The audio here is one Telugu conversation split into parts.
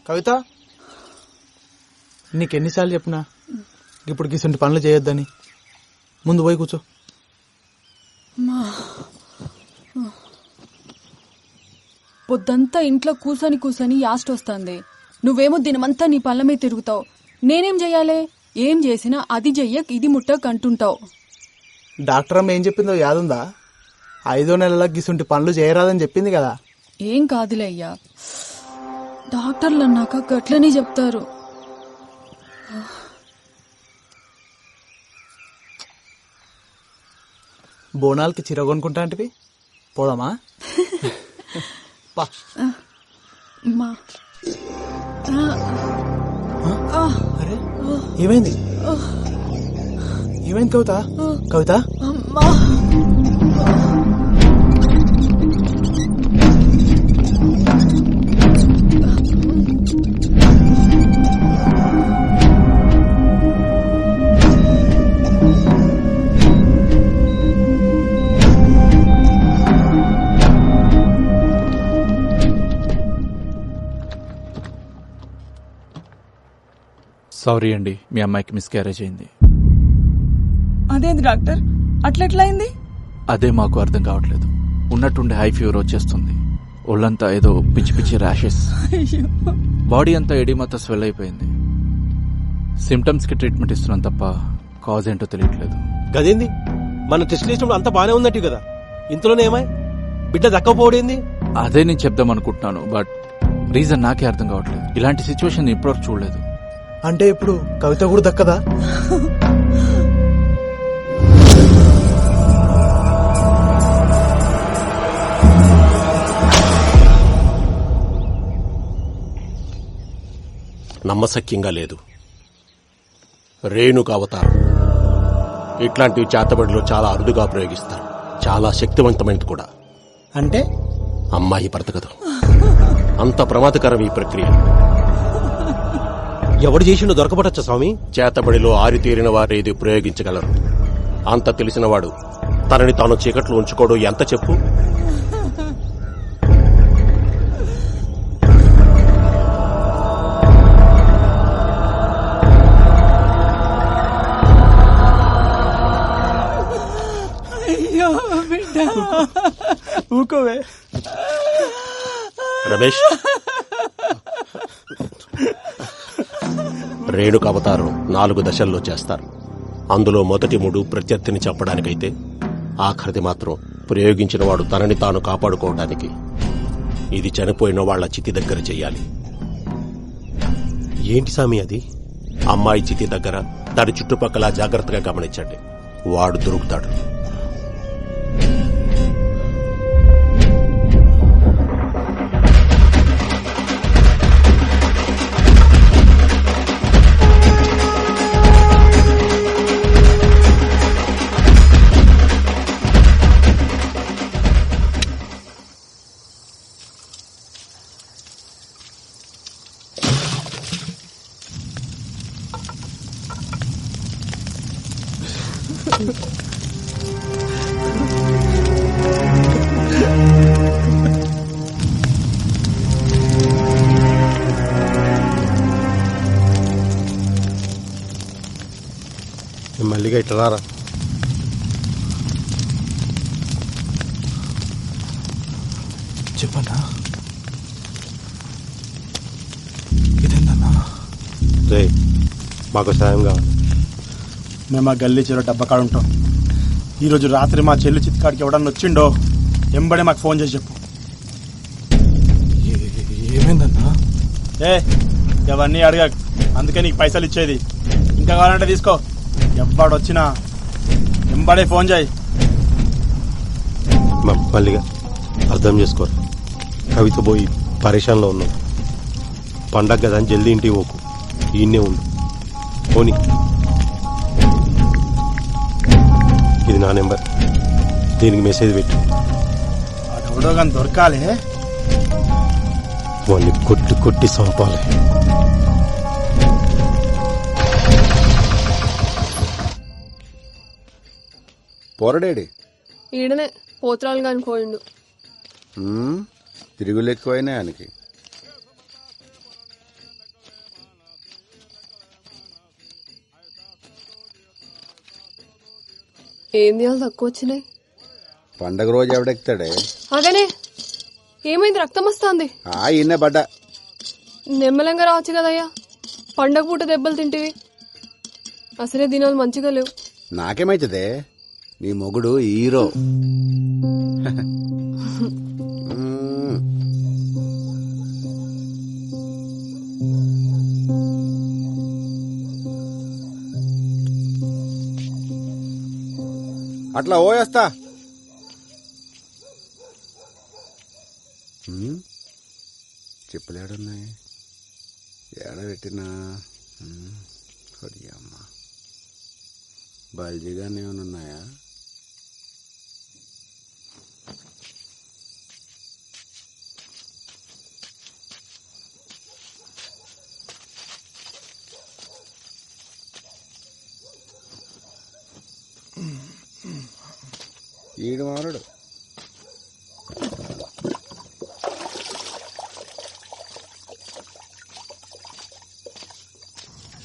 కవిత, నీకెన్నిసార్లు చెప్పినా ఇప్పుడు గిసంటి పనులు చేయొద్దని. ముందు పోయి కూర్చో. పొద్దంతా ఇంట్లో కూసని కూసని యాస్ట్ వస్తుంది. నువ్వేమో దినమంతా నీ పళ్ళ మీద తిరుగుతావు. నేనేం చెయ్యాలి? ఏం చేసినా అది చెయ్యక్ ఇది ముట్టక్ అంటుంటావు. డాక్టర్ అమ్మ ఏం చెప్పిందో యాదుందా? 5వ నెలలకు గిసంటి పనులు చేయరాదని చెప్పింది కదా. ఏం కాదులే అయ్యా, డాక్టర్లు అన్నాక గట్లనే చెప్తారు. బోనాలకి చీర కొనుక్కుంటా అంటివి, పోదామా? మా అరే ఏమైంది? ఏమైంది కవిత? కవిత అమ్మా, సారీ అండి, మీ అమ్మాయికి మిస్క్యారేజ్ అయింది. అదేంది డాక్టర్ అట్లెట్లయింది? అదే మాకు అర్థం కావట్లేదు. ఉన్నట్టుండి హై ఫీవర్ వచ్చేస్తుంది. ఒళ్ళంతా ఏదో పిచ్చి పిచ్చి ర్యాషెస్, బాడీ అంతా ఎడిమతో స్వెల్ అయిపోయింది. సిమ్టమ్స్ కి ట్రీట్మెంట్ ఇస్తున్నాం తప్ప కాజ్ ఏంటో తెలియట్లేదు. గదేంది, మన టెస్ట్ చేసినప్పుడు అంతా బానే ఉందట్టు కదా, ఇంతలోనే ఏమాయ్ బిడ్డ దక్కపోవడేంది? అదే నేను చెప్దాం అనుకుంటున్నాను, బట్ రీజన్ నాకే అర్థం కావట్లేదు. ఇలాంటి సిచ్యువేషన్ ఇప్పటివరకు చూడలేదు. అంటే ఇప్పుడు కవిత కూడా దక్కదా? నమ్మశక్యంగా లేదు. రేణుక అవతారం ఇట్లాంటివి చేతబడిలో చాలా అరుదుగా ప్రయోగిస్తారు. చాలా శక్తివంతమైనది కూడా. అంటే అమ్మాయి బ్రతకదు. అంత ప్రమాదకరం ఈ ప్రక్రియ. ఎవడు చేసిండో దొరకబడచ్చా స్వామి? చేతబడిలో ఆరితేరిన వారు ఇది ప్రయోగించగలరు. అంత తెలిసినవాడు తనని తాను చీకట్లో ఉంచుకోడు. ఎంత చెప్పు? ఊకోవే రమేష్, రేణుక అవతారం 4 దశల్లో చేస్తారు. అందులో మొదటి 3 ప్రత్యర్థిని చంపడానికైతే ఆఖరిది మాత్రం ప్రయోగించిన వాడు తనని తాను కాపాడుకోవడానికి. ఇది చనిపోయిన వాళ్ల చితి దగ్గర చెయ్యాలి. ఏంటి సామి అది? అమ్మాయి చితి దగ్గర దాని చుట్టుపక్కల జాగ్రత్తగా గమనించండి. వాడు దొరుకుతాడు. మల్లిగా ఇట్లా రారా. చెప్పన్నా, ఇదేందన్నా? రే, మాకు సాయం కావాలి. మేము ఆ గల్లీ చెరువు డబ్బకాడ ఉంటాం. ఈరోజు రాత్రి మా చెల్లి చిత్కాడికి ఎవడన్నా వచ్చిండో ఎంబడే మాకు ఫోన్ చేసి చెప్పు. ఏమైందన్నా? ఇవన్నీ అడగ, అందుకే నీకు పైసలు ఇచ్చేది. ఇంకా కావాలంటే తీసుకో. ఎవ్వడొచ్చినా ఎంబడే ఫోన్ చేయి. మల్లిగా అర్థం చేసుకోరు. కవిత పోయి పరేషాన్లో ఉన్నాం. పండగ కదా అని జల్దీ ఇంటికి పోకు. ఈయన్నే ఉండు. పోనీ, ఇది నా నెంబర్. దీనికి మెసేజ్ పెట్టు. ఎవడో కానీ దొరకాలి. వాళ్ళని కొట్టి కొట్టి చంపాలి. పోరడేడి ఈడనే పోత్రాలు కాని పోయిండు. తిరుగులు ఎక్కువైనా ఆయనకి. ఏం తీయాలి తక్కువ వచ్చినాయి? పండగ రోజు ఎవడెక్తాడే? అగనే ఏమైంది? రక్తం వస్తుంది. ఇన్నే పడ్డా. నెమ్మలంగా రావచ్చు కదయ్యా, పండగ పూట దెబ్బలు తింటివి. అసలే దినాలు మంచిగా లేవు. నాకేమైతుందే, నీ మొగుడు హీరో. అట్లా ఓయేస్తా. చెప్పులేడున్నాయి, ఏడ పెట్టినా అమ్మ బల్జీగానే ఉన్నాయా? ఈడు మారడు.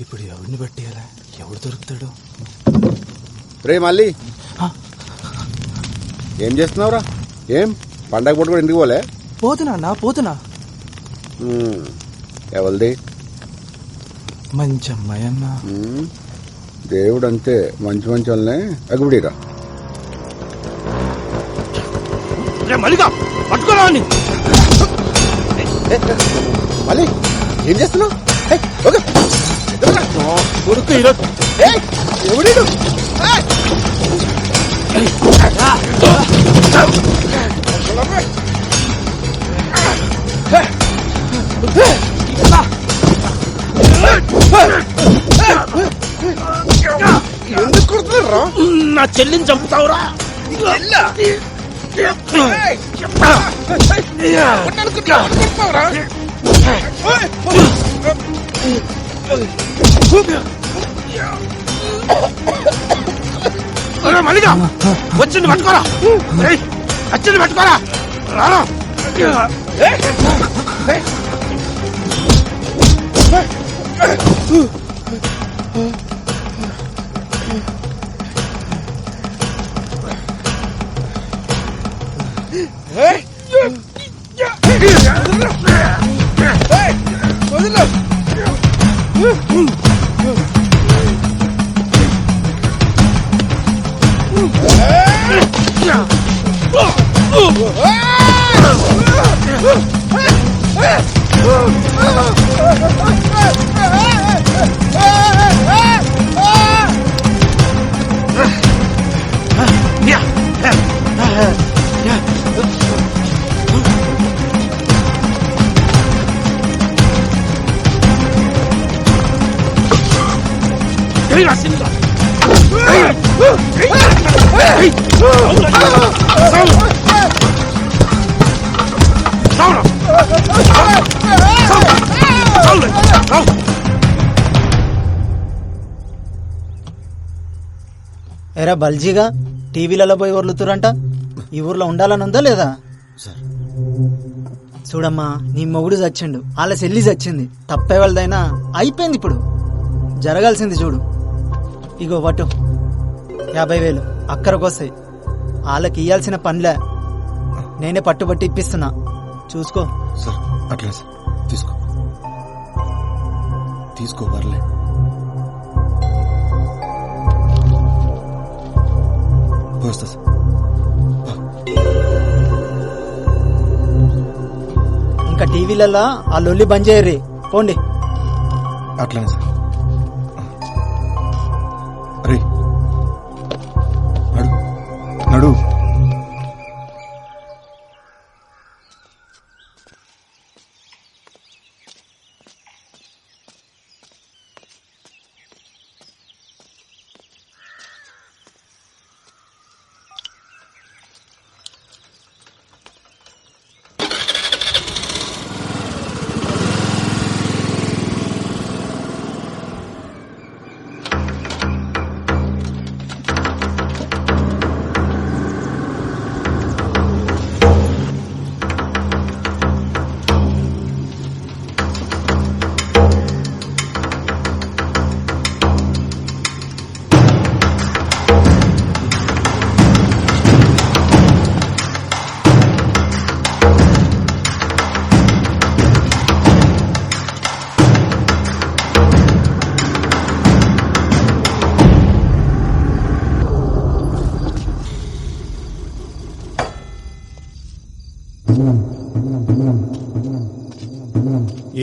ఇప్పుడు ఎవరిని పట్టేయాలా? ఎవడు దొరుకుతాడు? రే మళ్ళీ ఏం చేస్తున్నావురా? ఏం పండగ పూట కూడా ఇంటికి పోలే? పోతున్నా. ఎవరిది? మంచి అమ్మాయి అన్న. దేవుడు అంతే, మంచి మంచి వాళ్ళనే ఎగుబడిరా. మళ్ళీ ఏం చేస్తున్నావు? ఎవడీడు? ఎందుకు కొడుతున్నారా? నా చెల్లిని చంపుతావురా? మల్లిగా వచ్చింది పట్టుకోరా, వచ్చింది పట్టుకోరా. రారా ఎరా బల్జీగా టీవీలలో పోయి వర్లుతురంట. ఈ ఊర్లో ఉండాలని ఉందా లేదా? చూడమ్మా, నీ మొగుడు చచ్చిండు, వాళ్ళ చెల్లి చచ్చింది, తప్పే వాళ్ళదైనా అయిపోయింది. ఇప్పుడు జరగాల్సింది చూడు. ఇగో పట్టు 50,000 అక్కరకొస్తాయి. వాళ్ళకి ఇయ్యాల్సిన పనిలే, నేనే పట్టుబట్టి ఇప్పిస్తున్నా, చూసుకో. సార్ అట్లా సార్, తీసుకో పర్లే. వస్తా సార్. ఇంకా టీవీలలో ఆ లొల్లి బంద్ చేయర్రి, పోండి. అట్లానే సార్. అరే నడు.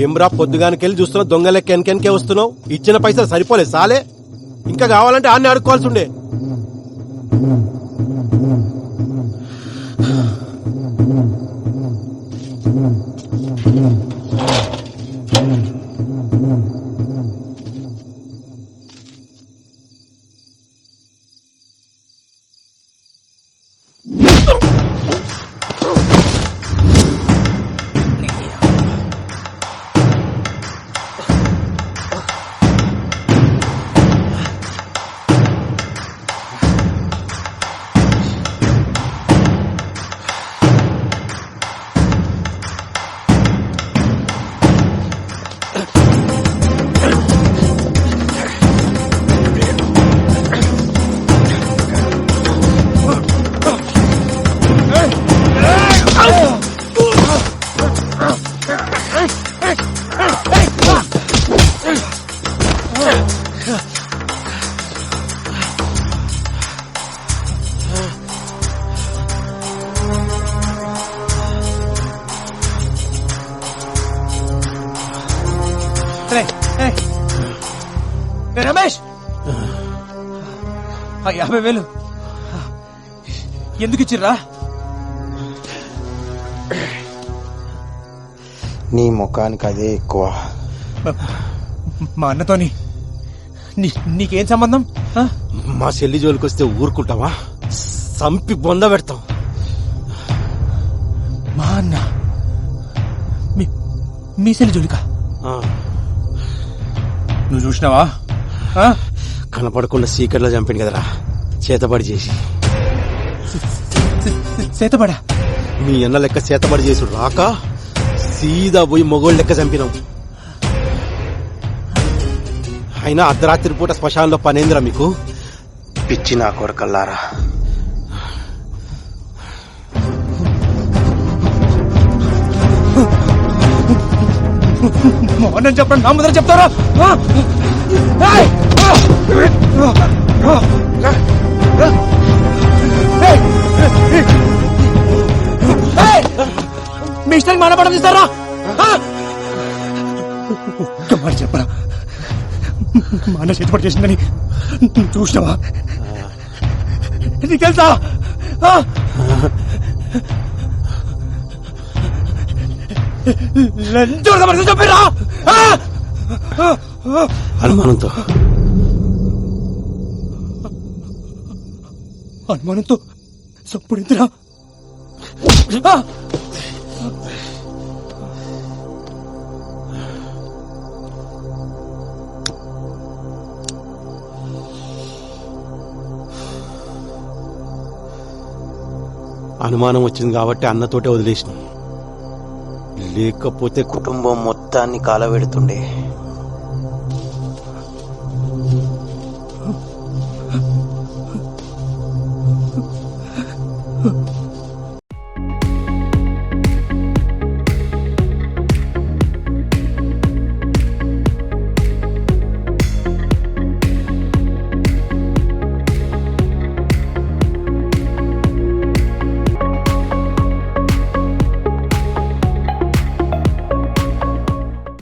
ఏమ్రా పొద్దుగానికెళ్ళి చూస్తున్నా దొంగ లెక్క వెనకెనకే వస్తున్నావు. ఇచ్చిన పైసలు సరిపోలేదు సాలే, ఇంకా కావాలంటే ఆన్ని అడుక్కోవాల్సి ఉండే. రమేష్, 50,000 ఎందుకు ఇచ్చిర్రా? నీ ముఖానికి అదే ఎక్కువ. మా అన్నతోని నీకేం సంబంధం? మా చెల్లి జోలికొస్తే ఊరుకుంటావా? సంపి బొంద పెడతాం. మా అన్న మీ సెల్లి జోలికా? నువ్వు చూసినావా? కనపడకుండా సీకర్లో చంపాడు కదరా, చేతబడి చేసి. చేతబడా? మీ అన్న లెక్క చేతబడి చేసుడు రాక సీదా పోయి మొగోళ్ళ లెక్క చంపినాం. అయినా అర్ధరాత్రి పూట శ్మశానంలో పనేందిరా మీకు? పిచ్చి నా కొరకల్లారా. మోహన్ చెప్పండి, నా ముందర చెప్తారా? మీ ఇష్టానికి మానపడం తీస్తారా? చెప్పరా, మా అన్న చేతిపడి చేసిందని చూసినావా? నీకు తెలుసా? చెప్పారా? అనుమానంతో చప్పుడు ఎంతరా? అనుమానం వచ్చింది కాబట్టి అన్నతోటే వదిలేసిన, లేకపోతే కుటుంబం మొత్తాన్ని కాలబెడుతుండే.